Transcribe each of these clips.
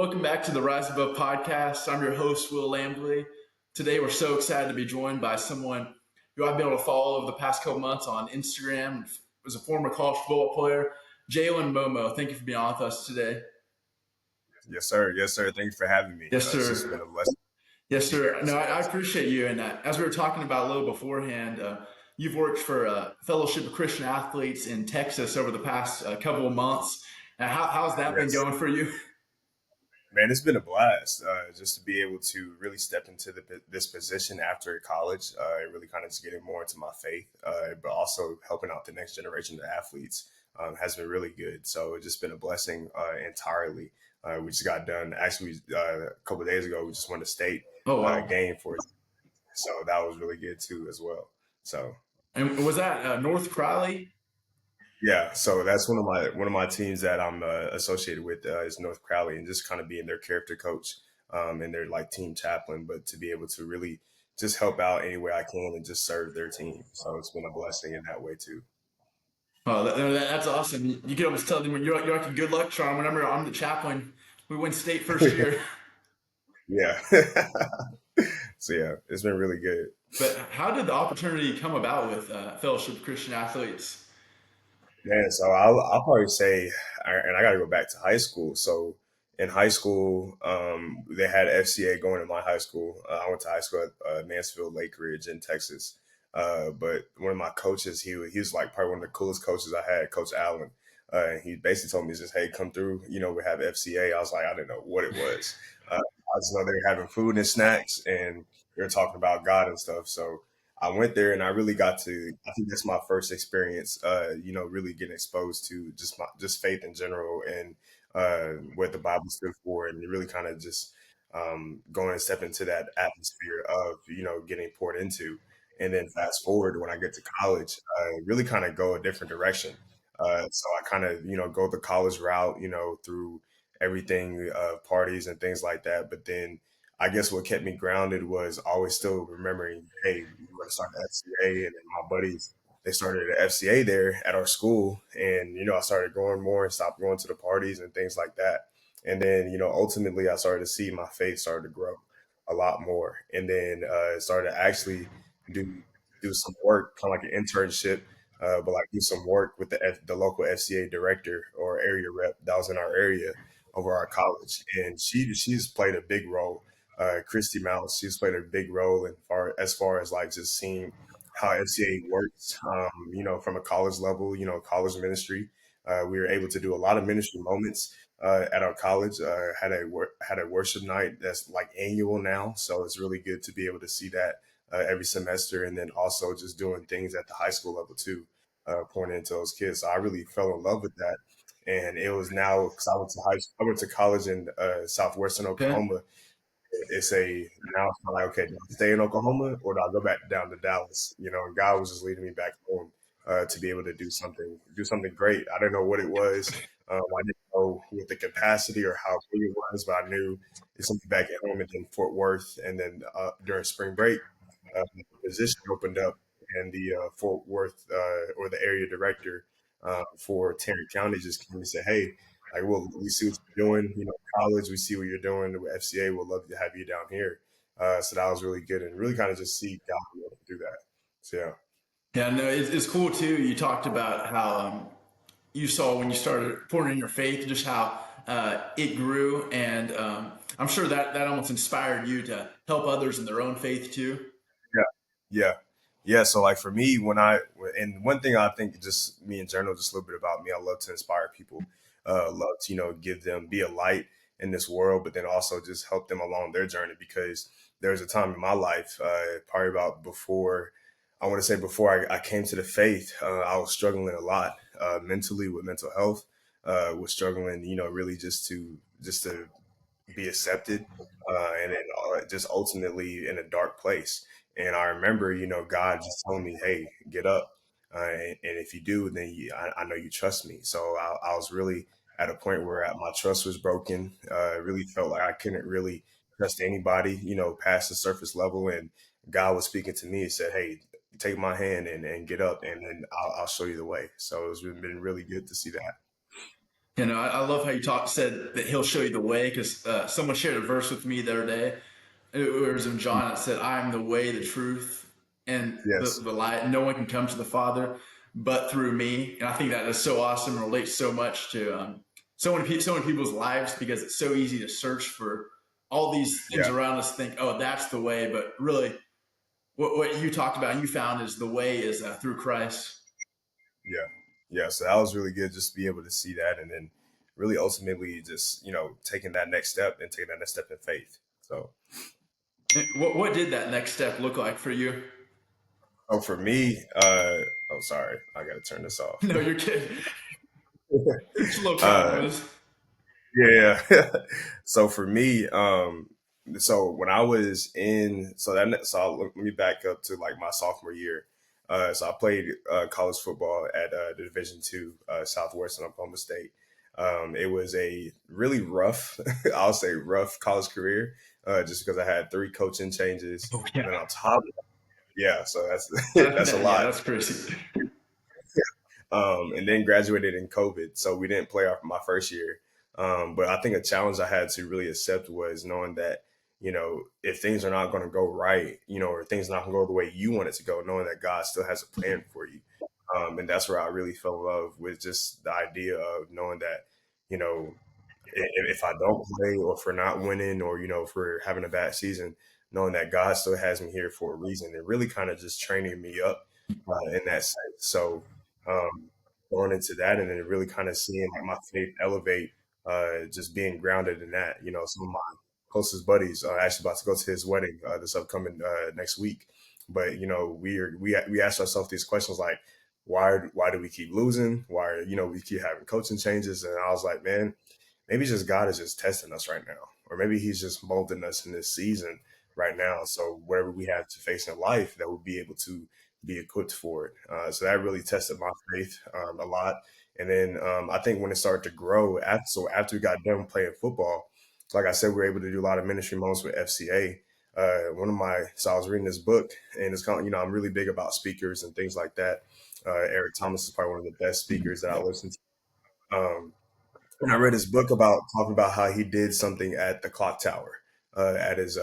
Welcome back to the Rise Above podcast. I'm your host, Will Lambley. Today, we're so excited to be joined by someone who I've been able to follow over the past couple months on Instagram. Was a former college football player, Jalen Momoh. Thank you for being on with us today. Yes, sir. Yes, sir. Thank you for having me. Yes, It's just been sir. a blessing Yes, to be here. sir. No, So I appreciate you. And as we were talking about a little beforehand, you've worked for Fellowship of Christian Athletes in Texas over the past couple of months. How's that been yes, going for you? man, it's been a blast just to be able to really step into this position after college and really kind of just getting more into my faith, but also helping out the next generation of athletes has been really good. So it's just been a blessing entirely. We just got done actually a couple of days ago. We just won a state Oh, wow. game for it, so that was really good too as well. So. And was that North Crowley? Yeah, so that's one of my teams that I'm associated with is North Crowley, and just kind of being their character coach and their like team chaplain, but to be able to really just help out any way I can and just serve their team. So it's been a blessing in that way too. Oh, that's awesome. You can almost tell them when you're like a good luck charm. Whenever I'm the chaplain, we win state first year. Yeah. So yeah, it's been really good. But how did the opportunity come about with Fellowship of Christian Athletes? Yeah, so I'll probably say, and I got to go back to high school. So in high school, they had FCA going in my high school. I went to high school at Mansfield Lake Ridge in Texas. But one of my coaches, he was like probably one of the coolest coaches I had, Coach Allen. He basically told me just, hey, come through. We have FCA. I was like, I didn't know what it was. I just know they were having food and snacks, and they were talking about God and stuff. So I went there and I really got to. I think that's my first experience. Really getting exposed to just faith in general and what the Bible stood for, and really kind of just going and step into that atmosphere of getting poured into. And then fast forward when I get to college, really kind of go a different direction. So I kind of go the college route, through everything, parties and things like that. But then I guess what kept me grounded was always still remembering, hey, we're going to start the FCA. And then my buddies, they started the FCA there at our school. And, I started going more and stopped going to the parties and things like that. And then, ultimately I started to see my faith started to grow a lot more. And then started to actually do do some work, kind of like an internship, but like do some work with the local FCA director or area rep that was in our area over our college. And she's played a big role, Christy Mouse. She's played a big role as far as like just seeing how FCA works, from a college level, college ministry. We were able to do a lot of ministry moments at our college. Had a worship night that's like annual now, so it's really good to be able to see that every semester, and then also just doing things at the high school level too, pouring into those kids. So I really fell in love with that, and it was now because I went to college in southwestern Okay. Oklahoma. It's a now it's like, okay, do I stay in Oklahoma or do I go back down to Dallas? And God was just leading me back home to be able to do something great. I didn't know what it was. I didn't know what the capacity or how big it was, but I knew it's something back at home and then Fort Worth, and then during spring break, the position opened up, and the Fort Worth or the area director for Tarrant County just came and said, "Hey, like, well, we see what you're doing. College, we see what you're doing with FCA. We'd love to have you down here." So that was really good, and really kind of just see God be able to do that. So yeah. Yeah, no, it's cool too. You talked about how you saw when you started pouring in your faith, just how it grew, and I'm sure that almost inspired you to help others in their own faith too. Yeah, yeah, yeah. So like for me, and one thing I think just me in general, just a little bit about me, I love to inspire people. Love to give them be a light in this world, but then also just help them along their journey. Because there was a time in my life, probably about before, I want to say before I came to the faith, I was struggling a lot mentally with mental health. Was struggling, really just to be accepted, and then just ultimately in a dark place. And I remember, God just telling me, "Hey, get up, and if you do, then I know you trust me." So I was really at a point where my trust was broken. Really felt like I couldn't really trust anybody, past the surface level. And God was speaking to me and said, "Hey, take my hand and get up, and then I'll show you the way." So it's been really good to see that. I love how you said that he'll show you the way because someone shared a verse with me the other day. It was in John. It said, "I am the way, the truth, and Yes. the light. No one can come to the Father but through me." And I think that is so awesome and relates so much to so many people's lives because it's so easy to search for all these things Yeah. around us. Think, oh, that's the way, but really, what you talked about and you found is the way is through Christ. Yeah. Yeah. So that was really good just to be able to see that, and then really ultimately just, taking that next step and taking that next step in faith. What did that next step look like for you? So for me, oh, sorry, I got to turn this off. No, you're kidding. Just a little cat uh, noise. yeah. So for me, so when I was in, let me back up to like my sophomore year. So I played college football at the Division II Southwestern Oklahoma State. It was a really rough, I'll say rough college career, just because I had three coaching changes, Oh and then yeah, on top, yeah, so that's that's a yeah, lot. that's crazy. And then graduated in COVID, so we didn't play off my first year. But I think a challenge I had to really accept was knowing that, if things are not going to go right, or things not going to go the way you want it to go, knowing that God still has a plan for you. And that's where I really fell in love with just the idea of knowing that, you know, if I don't play or if we're not winning or, if we're having a bad season, knowing that God still has me here for a reason and really kind of just training me up in that sense. So, um, going into that and then really kind of seeing like my faith elevate, just being grounded in that. Some of my closest buddies are actually about to go to his wedding this upcoming next week. But we ask ourselves these questions like, why do we keep losing? Why we keep having coaching changes? And I was like, man, maybe just God is just testing us right now, or maybe He's just molding us in this season right now. So whatever we have to face in life, that we'll be able to be equipped for it. So that really tested my faith a lot. And then I think when it started to grow, after we got done playing football, like I said, we were able to do a lot of ministry moments with FCA. So I was reading this book, and it's kind of, I'm really big about speakers and things like that. Eric Thomas is probably one of the best speakers that I listen to. And I read his book about talking about how he did something at the clock tower at his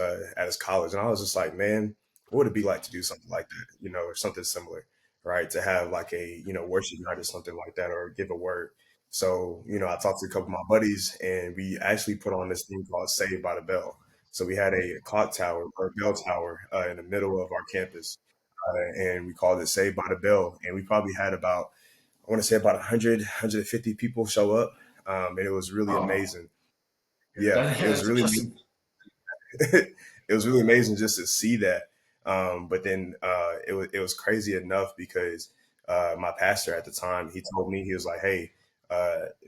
college, and I was just like, man, what would it be like to do something like that, or something similar, right? To have like a worship night or something like that, or give a word. So I talked to a couple of my buddies, and we actually put on this thing called Saved by the Bell. So we had a clock tower or bell tower in the middle of our campus, and we called it Saved by the Bell, and we probably had about I want to say about 100, 150 people show up. And it was really Oh, amazing. Yeah, it was that's really awesome. it was really amazing just to see that. But then it was crazy enough because my pastor at the time, he told me, he was like, "Hey,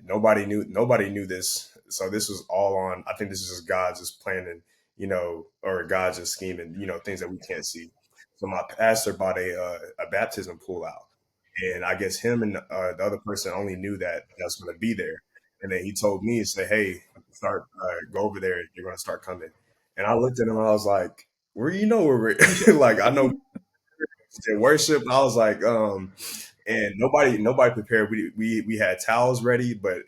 nobody knew this, so this was all on. I think this is just God just planning, or God just scheming, things that we can't see." So my pastor bought a baptism pool out, and I guess him and the other person only knew that that's going to be there. And then he told me, he said, "Hey, start go over there. You're going to start coming." And I looked at him. I was like, where we're like, I know in worship. I was like, and nobody prepared. We had towels ready, but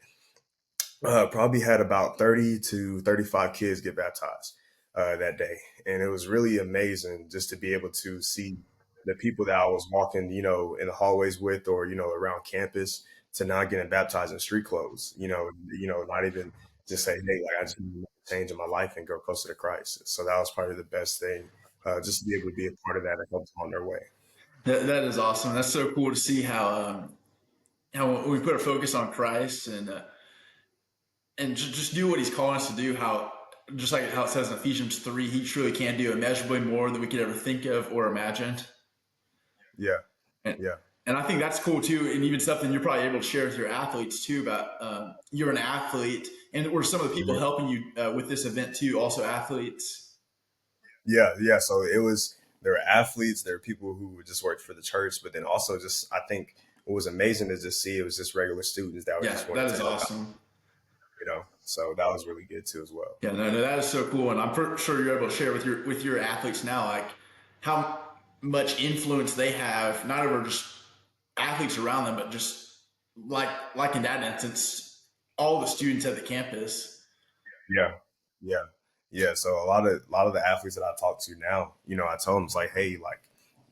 probably had about 30 to 35 kids get baptized that day. And it was really amazing just to be able to see the people that I was walking, in the hallways with, or, around campus, to not getting baptized in street clothes, not even just say, hey, like I just need to change in my life and go closer to Christ. So that was probably the best thing, just to be able to be a part of that and help them on their way. That is awesome. That's so cool to see how we put a focus on Christ and just do what He's calling us to do. How just like how it says in Ephesians 3, He truly can do immeasurably more than we could ever think of or imagine. Yeah. And Yeah. and I think that's cool too, and even something you're probably able to share with your athletes too about you're an athlete, and were some of the people Mhm. helping you with this event too also athletes? Yeah, yeah. So there were athletes, there were people who just worked for the church, but then also just I think what was amazing to just see it was just regular students that were Yeah, just that wanted to is help out, awesome. So that was really good too as well. Yeah, no, that is so cool, and I'm sure you're able to share with your athletes now, like how much influence they have, not over just athletes around them, but just like in that instance. all the students at the campus. Yeah, yeah, yeah. So a lot of the athletes that I talk to now, I tell them it's like, hey, like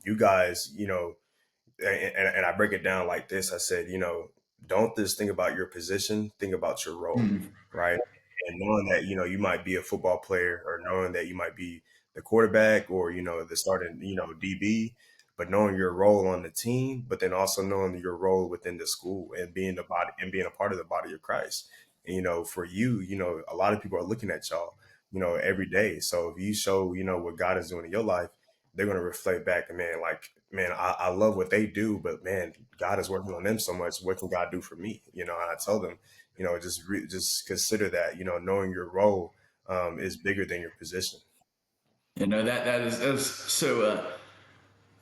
you guys, and I break it down like this. I said, don't just think about your position, think about your role, Hmm. right? And knowing that, you might be a football player or knowing that you might be the quarterback or, the starting, DB, but knowing your role on the team, but then also knowing your role within the school and being the body and being a part of the body of Christ. And, for you, a lot of people are looking at y'all, every day. So if you show, what God is doing in your life, they're going to reflect back and man, I love what they do, but man, God is working on them so much. What can God do for me? And I tell them, just consider that, knowing your role is bigger than your position. That's so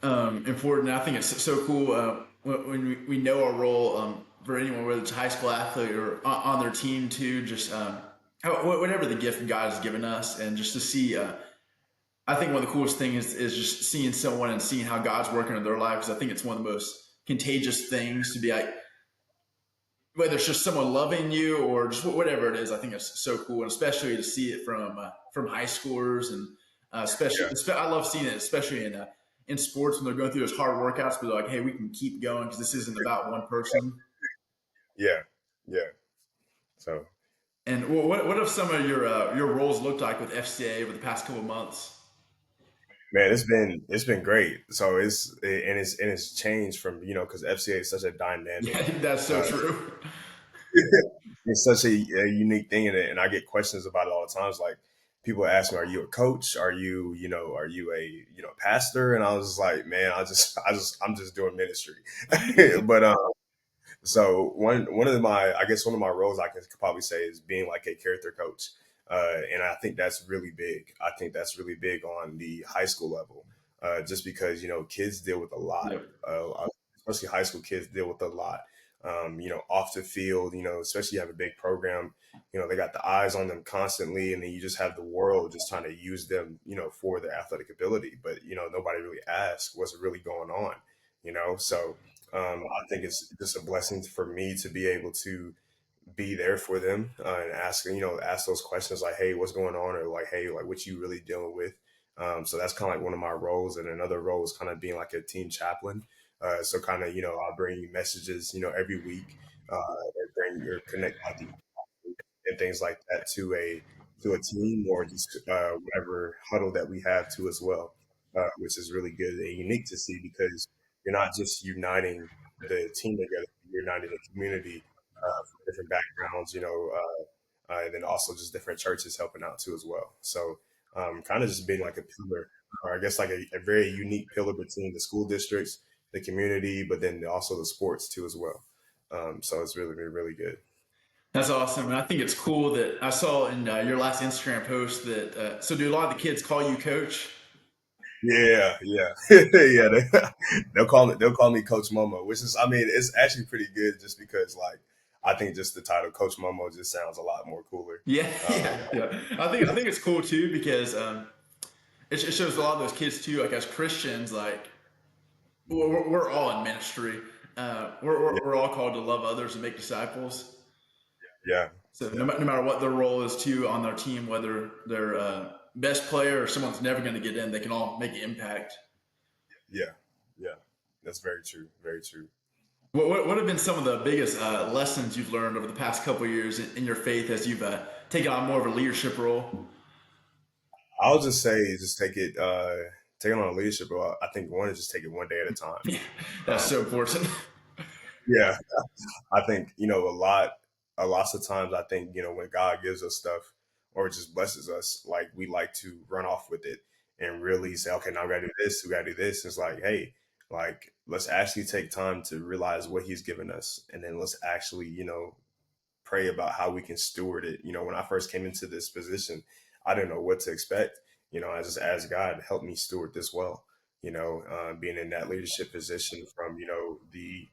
important. I think it's so cool when we know our role for anyone, whether it's a high school athlete or on their team too. Just whatever the gift God has given us, and just to see. I think one of the coolest things is just seeing someone and seeing how God's working in their lives. I think it's one of the most contagious things to be like, whether it's just someone loving you or just whatever it is. I think it's so cool, and especially to see it from high schoolers and Yeah, I love seeing it, especially in sports when they're going through those hard workouts. But they're like, hey, we can keep going because this isn't about one person. yeah, yeah. So And what have some of your roles looked like with FCA over the past couple of months? man, it's been great. So it's changed from because FCA is such a dynamic. Yeah, that's so Uh, true. it's such a unique thing in it, and I get questions about it all the times. Like people ask me, "Are you a coach? Are you a pastor?" And I was just like, "Man, I'm just doing ministry." But so one of my I guess one of my roles I can probably say is being like a character coach, and I think that's really big. I think that's really big on the high school level, just because kids deal with a lot, Yep. especially high school kids deal with a lot. Off the field, especially you have a big program, they got the eyes on them constantly, and then you just have the world just trying to use them, for their athletic ability, but nobody really asks what's really going on, so. I think it's just a blessing for me to be able to be there for them and ask those questions like, hey, what's going on? Or like, hey, like what you really dealing with? So that's kind of like one of my roles. And another role is kind of being like a team chaplain. So kind of, I'll bring you messages, every week and bring or connect like and things like that to a team or just whatever huddle that we have too as well, which is really good and unique to see because you're not just uniting the team together, you're uniting the community from different backgrounds, and then also just different churches helping out too as well. So kind of just being like a pillar, or I guess like a very unique pillar between the school districts, the community, but then also the sports too as well. So it's really, really, really good. That's awesome. And I think it's cool that I saw in your last Instagram post that, so do a lot of the kids call you coach? Yeah, yeah, yeah. They'll call me Coach Momo, which is, I mean, it's actually pretty good just because, like, I think just the title Coach Momo just sounds a lot more cooler. Yeah, Um, yeah, yeah. I think it's cool too because it shows a lot of those kids too. Like as Christians, like we're all in ministry. yeah, We're all called to love others and make disciples. yeah, So yeah, no matter what their role is too on their team, whether they're best player or someone's never going to get in, they can all make an impact. yeah, yeah. That's very true. Very true. What have been some of the biggest lessons you've learned over the past couple of years in your faith as you've taken on more of a leadership role? I'll just say, just take it on a leadership role. I think one is just take it one day at a time. Yeah, that's Um, so important. yeah, I think, lots of times I think, when God gives us stuff or just blesses us, like we like to run off with it and really say, okay, now we gotta do this, we gotta do this. It's like, hey, like let's actually take time to realize what he's given us and then let's actually, pray about how we can steward it. When I first came into this position, I didn't know what to expect. I just asked God to help me steward this well. Being in that leadership position from the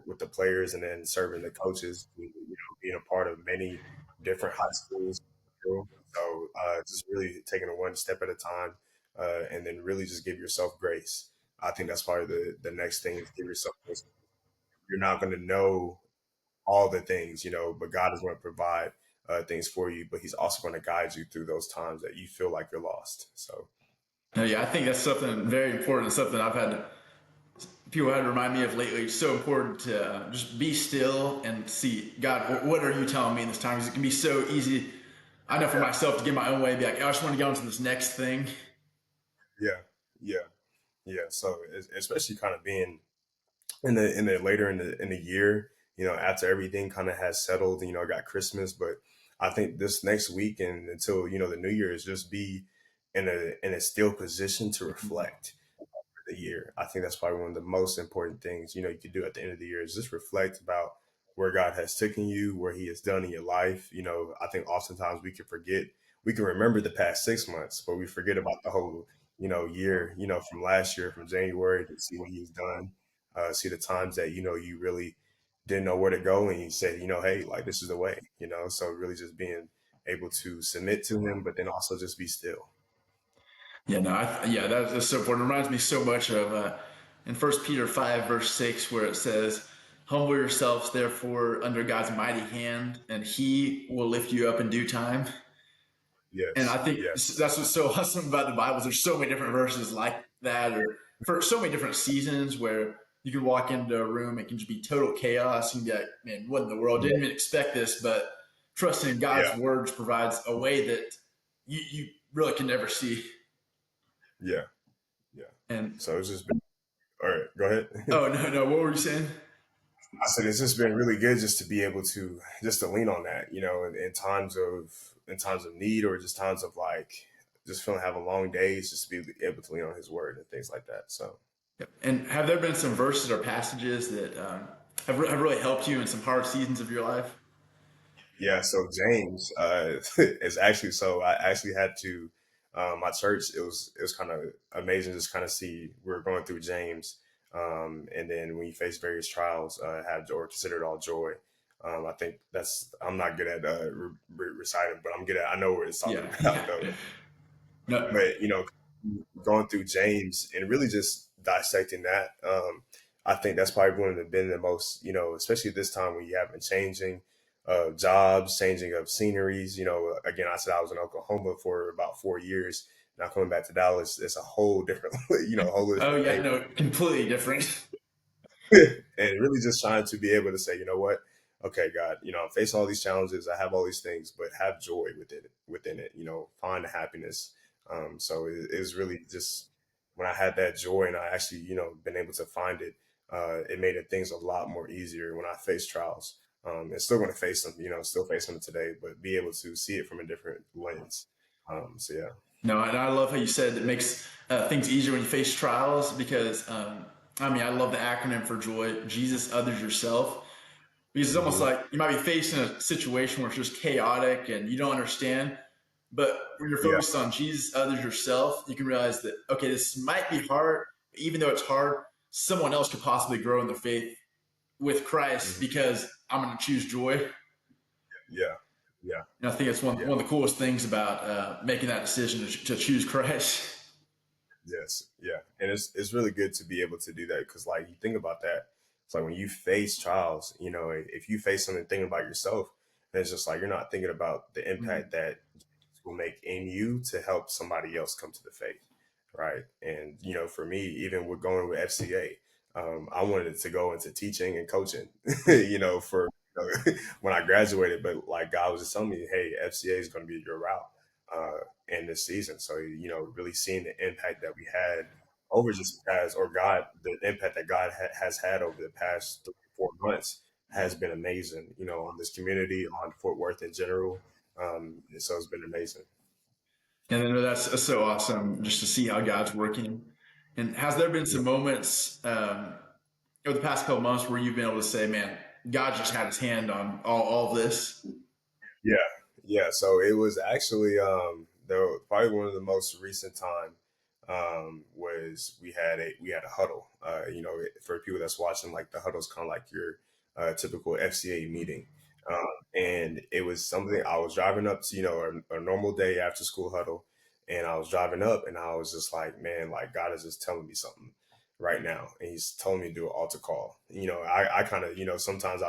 with the players and then serving the coaches, being a part of many different high schools. So just really taking it one step at a time, and then really just give yourself grace. I think that's probably the next thing is give yourself grace. You're not going to know all the things, but God is going to provide things for you, but He's also going to guide you through those times that you feel like you're lost. So, No, yeah, I think that's something very important. Something I've had people had to remind me of lately. It's so important to just be still and see God. What are you telling me in this time? Because it can be so easy. I know for yeah, myself to get my own way, be like, oh, I just want to go into this next thing. yeah, yeah, yeah. So, especially kind of being in the later in the year, after everything kind of has settled, got Christmas, but I think this next week and until the New Year is just be in a still position to reflect the year. I think that's probably one of the most important things, you could do at the end of the year is just reflect about where God has taken you, where He has done in your life. I think oftentimes we can remember the past 6 months, but we forget about the whole, year, from last year, from January to see what He's done, see the times that, you really didn't know where to go and you said, hey, like this is the way, so really just being able to submit to Him, but then also just be still. Yeah, no, yeah, that's so important. It reminds me so much of in First Peter 5 verse 6, where it says, "Humble yourselves, therefore, under God's mighty hand, and He will lift you up in due time." And I Yes, think yes, that's what's so awesome about the Bible. There's so many different verses like that, or for so many different seasons where you can walk into a room, it can just be total chaos, and be like, "Man, what in the world? yeah, Didn't even expect this." But trusting in God's yeah, words provides a way that you really can never see. yeah. Yeah. And So it's just been all right. Go ahead. oh no, no, what were you saying? I said it's just been really good just to be able to just to lean on that, in times of need or just times of like just feeling having long days, just to be able to lean on His word and things like that. So Yep. And have there been some verses or passages that have really helped you in some hard seasons of your life? yeah, so James is actually so I actually had to my church it was kind of amazing just kind of see we're going through James and then when you face various trials have or consider it all joy. I think that's I'm not good at reciting, but I'm good at I know what it's talking Yeah, about yeah. though. No, But going through James and really just dissecting that, I think that's probably one of the been the most, especially this time when you have been changing jobs, changing of sceneries. Again, I said I was in Oklahoma for about 4 years. Now coming back to Dallas, it's a whole different, whole oh different yeah, thing. no, completely different. And really just trying to be able to say, you know what, okay, God, I'm facing all these challenges, I have all these things, but have joy within it, find the happiness. So it was really just when I had that joy and I actually, been able to find it, it made it things a lot more easier when I face trials. And still going to face them, still facing them today, but be able to see it from a different lens. So yeah, No, and I love how you said it makes things easier when you face trials because I mean I love the acronym for joy: Jesus, others, yourself. Because it's almost hmm like you might be facing a situation where it's just chaotic and you don't understand. But when you're yeah, focused on Jesus, others, yourself, you can realize that, okay, this might be hard. Even though it's hard, someone else could possibly grow in their faith with Christ hmm because I'm going to choose joy. yeah, yeah. And I think it's one, Yeah. one of the coolest things about making that decision to choose Christ. Yes, yeah, and it's really good to be able to do that because, like, you think about that. It's like when you face trials, if you face something thinking about yourself, then it's just like you're not thinking about the impact that Jesus will make in you to help somebody else come to the faith, right? And for me, even with going with FCA, I wanted to go into teaching and coaching, for when I graduated, but like God was just telling me, hey, FCA is going to be your route. Uh, in this season. So, really seeing the impact that we had over just as, or God, the impact that God has had over the past 3 or 4 months has been amazing, on this community, on Fort Worth in general. And so it's been amazing. And then that's so awesome just to see how God's working. And has there been Yeah. some moments over the past couple months where you've been able to say, man, God just had his hand on all of this? Yeah, yeah. So it was actually probably one of the most recent time was we had a huddle. For people that's watching, like the huddle is kind of like your typical FCA meeting, and it was something I was driving up to, a normal day after school huddle, and I was driving up, and I was just like, man, like God is just telling me something right now, and He's telling me to do an altar call. I kind of, sometimes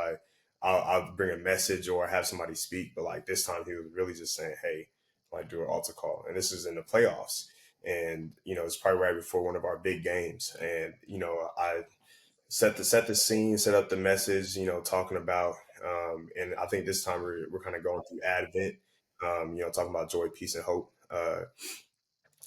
I'll bring a message or have somebody speak. But like this time, he was really just saying, "Hey, like do an altar call," and this is in the playoffs. And it's probably right before one of our big games, and I set the scene, set up the message, talking about, and I think this time we're kind of going through Advent, talking about joy, peace, and hope.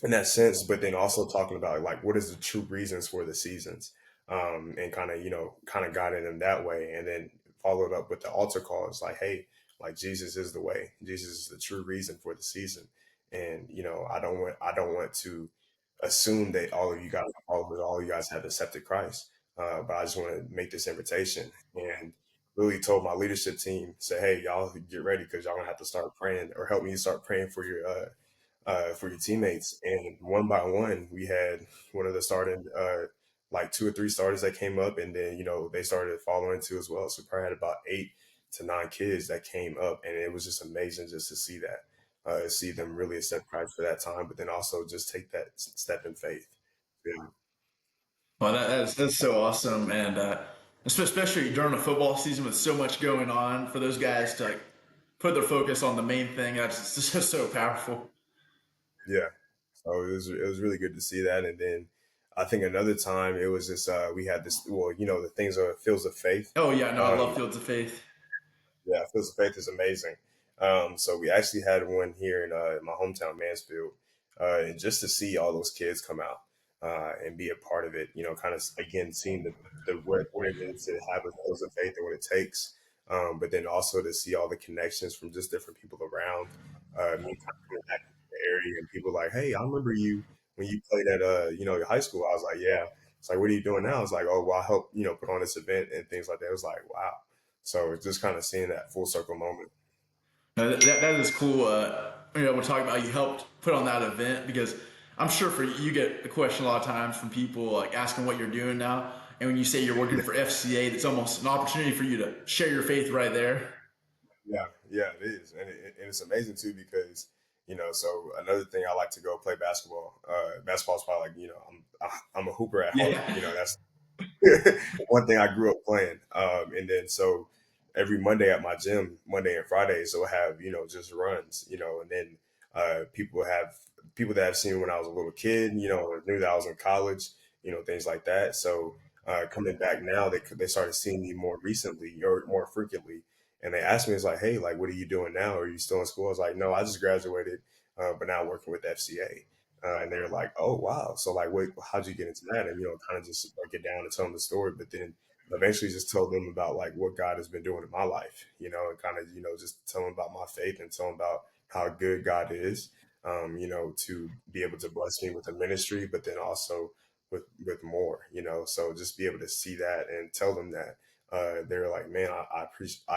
In that sense, but then also talking about like what is the true reasons for the seasons, and kind of guiding them that way, and then followed up with the altar call. It's like, hey, like Jesus is the way, Jesus is the true reason for the season, and I don't want to assume that all of you guys have accepted Christ, but I just want to make this invitation and really told my leadership team, say, hey, y'all get ready because y'all gonna have to start praying or help me start praying for your teammates. And one by one, we had one of the starting, like two or three starters that came up, and then they started following too as well. So we probably had about 8 to 9 kids that came up, and it was just amazing just to see that, see them really accept Christ for that time, but then also just take that step in faith. Yeah, Well, that's so awesome, and especially during a football season with so much going on, for those guys to like put their focus on the main thing, that's just so powerful. yeah. So it was really good to see that, and then I think another time it was just we had this, well, the things are fields of faith. Oh yeah, no, I love Um, Fields of Faith. Yeah, Fields of Faith is amazing. So we actually had one here in my hometown, Mansfield, and just to see all those kids come out and be a part of it, kind of again seeing what it is to have a Fields of Faith and what it takes, but then also to see all the connections from just different people around. Me kind of coming back to the area and people like, hey, I remember you when you played at your high school. I was like, yeah. It's like, what are you doing now? It's like, oh, well, I help put on this event and things like that. It was like, wow. So just kind of seeing that full circle moment. That is cool. We're talking about you helped put on that event because I'm sure for you get a question a lot of times from people like asking what you're doing now, and when you say you're working Yeah, for FCA, that's almost an opportunity for you to share your faith right there. yeah, it is, and it's amazing too because So another thing, I like to go play basketball. Basketball is probably like I'm a hooper at heart. Yeah, That's one thing I grew up playing. And then so every Monday at my gym, Monday and Fridays, we'll have just runs. And then people that have seen me when I was a little kid, or knew that I was in college, things like that. So coming back now, they started seeing me more recently or more frequently, and they asked me, it's like, hey, like, what are you doing now? Are you still in school? I was like, no, I just graduated, but now working with FCA. And they're like, "Oh wow!" So like, wait, how'd you get into that? And kind of just break it down and tell them the story, but then eventually just tell them about like what God has been doing in my life, and kind of just tell them about my faith and tell them about how good God is, to be able to bless me with a ministry, but then also with more, So just be able to see that and tell them that. They're like, man, I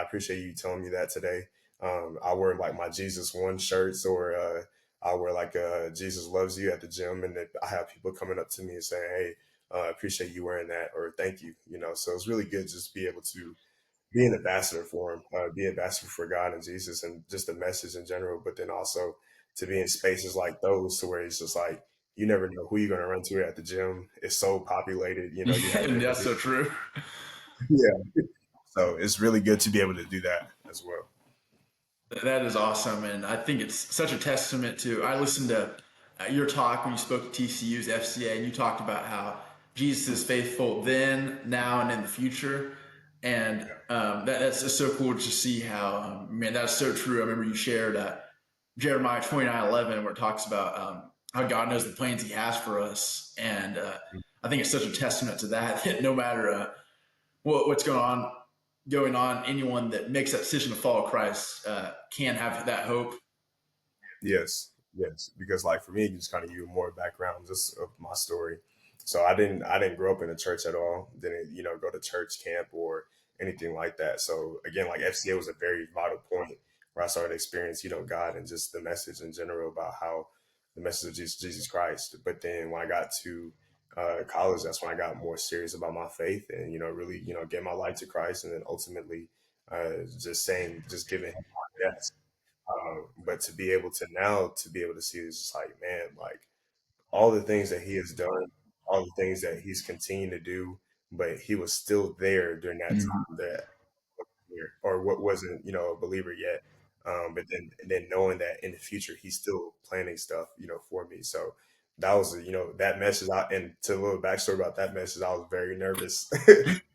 appreciate you telling me that today. I wear like my Jesus One shirts, or I wear like Jesus loves you at the gym, and then I have people coming up to me and saying, "Hey, I appreciate you wearing that," or "Thank you." So it's really good just to be able to be an ambassador for him, be an ambassador for God and Jesus, and just the message in general. But then also to be in spaces like those, to where it's just like you never know who you're going to run to at the gym. It's so populated, you have and different that's so people. true. Yeah, so it's really good to be able to do that as well. That is awesome, and I think it's such a testament to. I listened to your talk when you spoke to TCU's FCA, and you talked about how Jesus is faithful then, now, and in the future, and Yeah, that's just so cool to see how. Man, that's so true. I remember you shared Jeremiah 29:11, where it talks about how God knows the plans He has for us, and I think it's such a testament to that. That no matter what's going on, anyone that makes that decision to follow Christ can have that hope. yes, yes. Because like for me, just kind of give you more background just of my story. So I didn't grow up in a church at all. Didn't go to church camp or anything like that. So again, like FCA was a very vital point where I started to experience God and just the message in general about how the message of Jesus Christ. But then when I got to college, that's when I got more serious about my faith and really get my life to Christ, and then ultimately just giving him my yes. But to be able to now to be able to see is just like, man, like all the things that he has done, all the things that he's continued to do, but he was still there during that time that there or what wasn't, a believer yet. But then knowing that in the future he's still planning stuff, for me. So that was, that message. And to a little backstory about that message, I was very nervous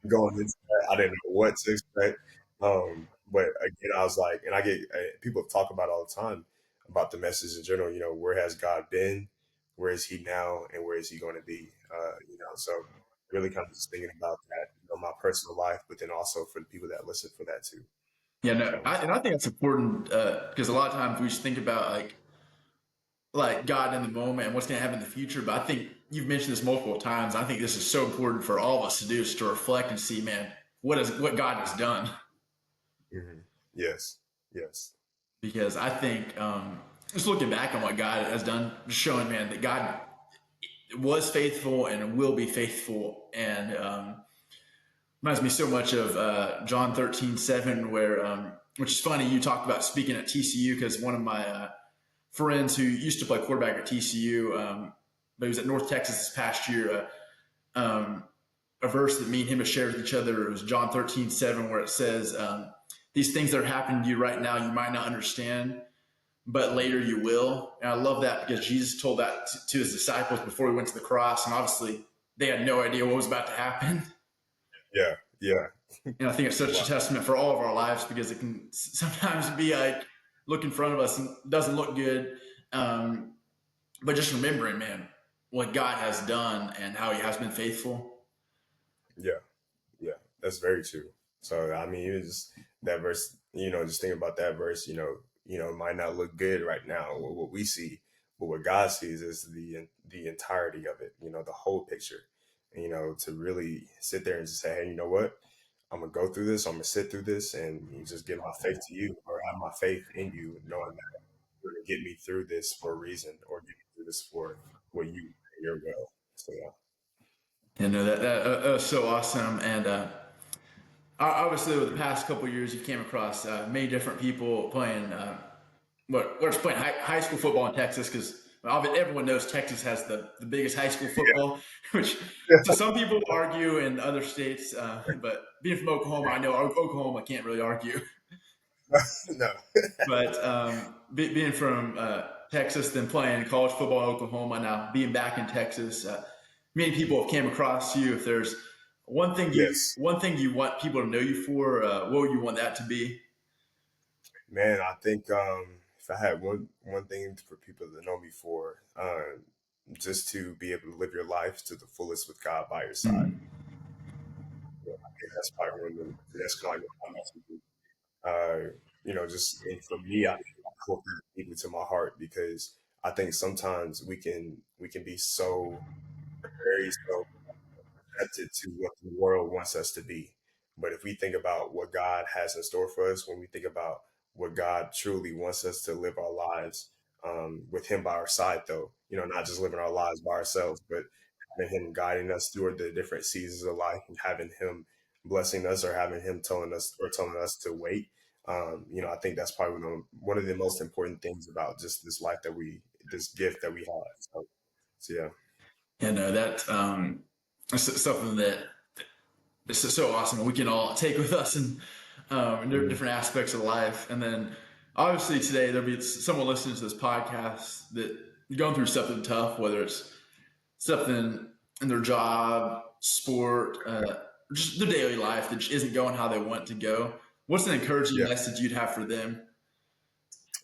going into that. I didn't know what to expect. But again, I was like, and I get people talk about it all the time about the message in general. Where has God been? Where is He now? And where is He going to be? So really kind of just thinking about that, my personal life, but then also for the people that listen for that too. Yeah, no, So and I think that's important because a lot of times we just think about like God in the moment and what's going to happen in the future. But I think you've mentioned this multiple times. I think this is so important for all of us to do is to reflect and see, man, what God has done. yes, yes, Because I think just looking back on what God has done, just showing, man, that God was faithful and will be faithful. And reminds me so much of John 13:7, where, which is funny, you talked about speaking at TCU because one of my friends who used to play quarterback at TCU, but he was at North Texas this past year, a verse that me and him have shared with each other. It was John 13:7, where it says, these things that are happening to you right now, you might not understand, but later you will. And I love that because Jesus told that to his disciples before he went to the cross. And obviously they had no idea what was about to happen. yeah, yeah. And I think it's such Wow. a testament for all of our lives because it can sometimes be like look in front of us and doesn't look good. But just remembering, man, what God has done and how he has been faithful. Yeah, yeah, that's very true. So I mean, it was just that verse. Just thinking about that verse. It might not look good right now, what we see, but what God sees is the entirety of it. The whole picture. And, to really sit there and just say, hey, you know what? I'm gonna go through this. I'm gonna sit through this, and you just give my faith to you, or have my faith in you, knowing that you're gonna get me through this for a reason, or get me through this for what your will. So yeah, And that was so awesome. And obviously, over the past couple of years, you've came across many different people playing. We're just playing high school football in Texas because everyone knows Texas has the biggest high school football, which so some people argue in other states, but being from Oklahoma, I know Oklahoma can't really argue. no, But being from Texas, then playing college football in Oklahoma, now being back in Texas, many people have came across you. If there's yes, one thing you want people to know you for, what would you want that to be? man. I think if I had one thing for people to know me for, just to be able to live your life to the fullest with God by your side. Mm. I think that's probably one of that's kind of like my message. Just and for me, I hope that deeply to my heart because I think sometimes we can be so very so connected to what the world wants us to be. But if we think about what God has in store for us, when we think about what God truly wants us to live our lives with Him by our side, though, not just living our lives by ourselves, but having Him guiding us through the different seasons of life and having Him blessing us or having Him telling us to wait. I think that's probably one of the most important things about just this gift that we have. So yeah, And that it's something that is so awesome, and we can all take with us in hmm different aspects of life. And then obviously today there'll be someone listening to this podcast that going through something tough, whether it's something in their job, sport, just their daily life that just isn't going how they want to go. What's an encouraging yeah. message you'd have for them?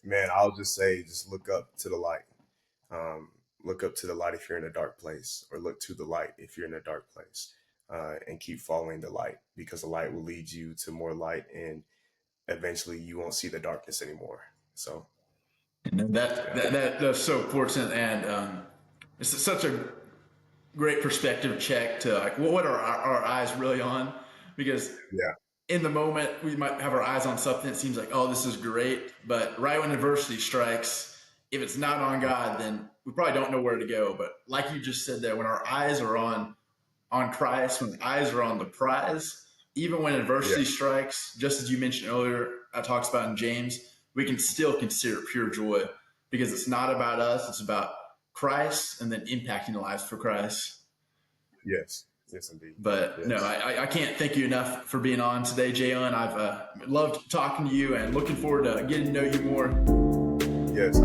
Man, I'll just say, just look up to the light. Um, look up to the light if you're in a dark place, or look to the light if you're in a dark place, and keep following the light because the light will lead you to more light, and eventually you won't see the darkness anymore. And So yeah, that's so important, and it's such a great perspective check to like what are our eyes really on, because yeah, in the moment we might have our eyes on something that seems like, oh, this is great, but right when adversity strikes, if it's not on God, then we probably don't know where to go. But like you just said there, when our eyes are on Christ, when the eyes are on the prize, even when yeah, adversity strikes, just as you mentioned earlier, I talks about in James, we can still consider it pure joy because it's not about us, it's about Christ and then impacting the lives for Christ. yes, Yes, indeed. But Yes. no, I can't thank you enough for being on today, Jalen. I've loved talking to you and looking forward to getting to know you more. Yes.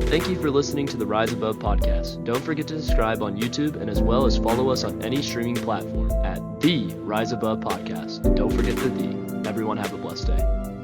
Thank you for listening to the Rise Above podcast. Don't forget to subscribe on YouTube and as well as follow us on any streaming platform at The Rise Above Podcast. And don't forget the. Everyone have a blessed day.